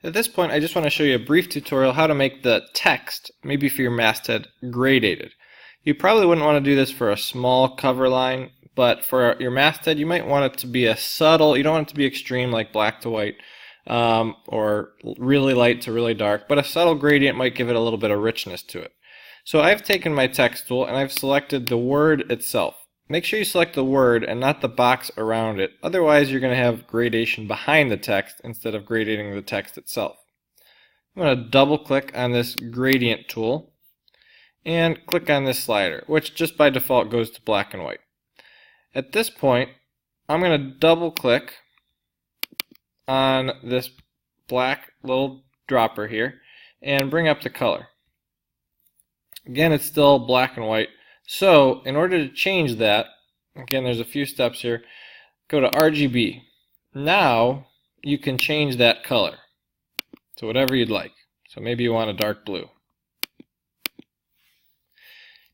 At this point, I just want to show you a brief tutorial how to make the text, maybe for your masthead, gradated. You probably wouldn't want to do this for a small cover line, but for your masthead, you might want it to be a subtle, you don't want it to be extreme like black to white, or really light to really dark, but a subtle gradient might give it a little bit of richness to it. So I've taken my text tool and I've selected the word itself. Make sure you select the word and not the box around it. Otherwise, you're going to have gradation behind the text instead of gradating the text itself. I'm going to double click on this gradient tool and click on this slider, which just by default goes to black and white. At this point, I'm going to double click on this black little dropper here and bring up the color. Again, it's still black and white. So, in order to change that, again, there's a few steps here. Go to RGB. Now, you can change that color to whatever you'd like. So maybe you want a dark blue.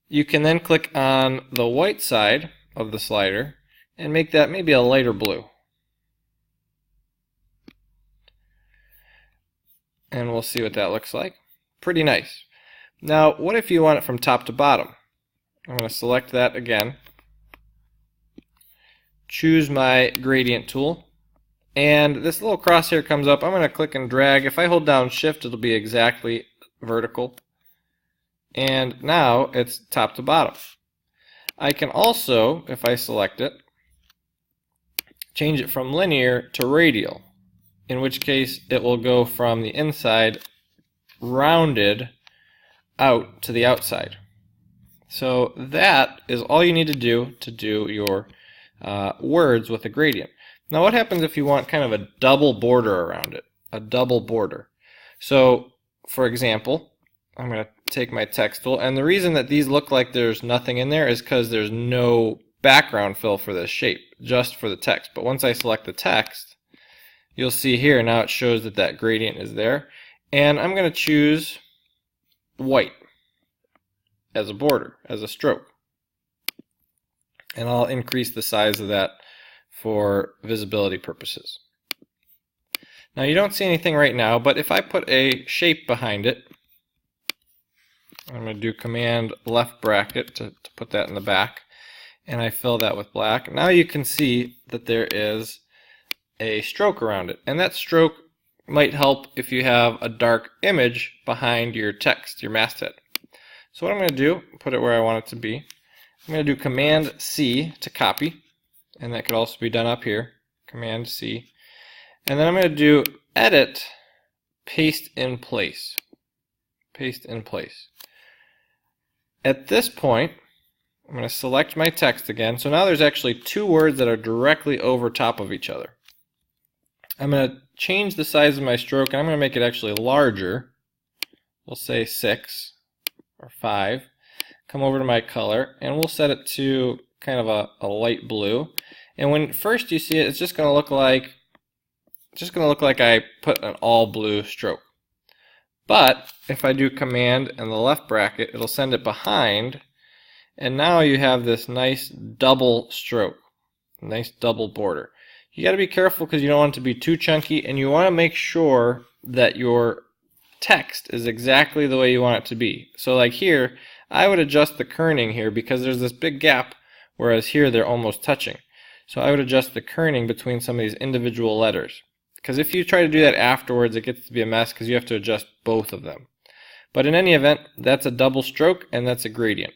You can then click on the white side of the slider and make that maybe a lighter blue. And we'll see what that looks like. Pretty nice. Now, what if you want it from top to bottom? I'm going to select that again, choose my gradient tool, and this little crosshair comes up. I'm going to click and drag. If I hold down shift, it'll be exactly vertical, and now it's top to bottom. I can also, if I select it, change it from linear to radial, in which case it will go from the inside rounded out to the outside. So that is all you need to do your words with a gradient. Now what happens if you want kind of a double border around it? A double border. So for example, I'm going to take my text tool, and the reason that these look like there's nothing in there is because there's no background fill for this shape, just for the text. But once I select the text, you'll see here now it shows that that gradient is there. And I'm going to choose white as a border, as a stroke. And I'll increase the size of that for visibility purposes. Now you don't see anything right now, but if I put a shape behind it, I'm going to do Command left bracket to put that in the back, and I fill that with black. Now you can see that there is a stroke around it, and that stroke might help if you have a dark image behind your text, your masthead. So what I'm going to do, put it where I want it to be. I'm going to do Command C to copy, and that could also be done up here. Command C. And then I'm going to do Edit, Paste in Place. Paste in place. At this point, I'm going to select my text again. So now there's actually two words that are directly over top of each other. I'm going to change the size of my stroke, and I'm going to make it actually larger. We'll say 6. Or 5, come over to my color, and we'll set it to kind of a light blue. And when first you see it, it's just going to look like I put an all blue stroke. But if I do Command and the left bracket, it'll send it behind, and now you have this nice double stroke, nice double border. You got to be careful because you don't want it to be too chunky, and you want to make sure that your text is exactly the way you want it to be. So like here, I would adjust the kerning here because there's this big gap, whereas here they're almost touching. So I would adjust the kerning between some of these individual letters. Because if you try to do that afterwards, it gets to be a mess because you have to adjust both of them. But in any event, that's a double stroke and that's a gradient.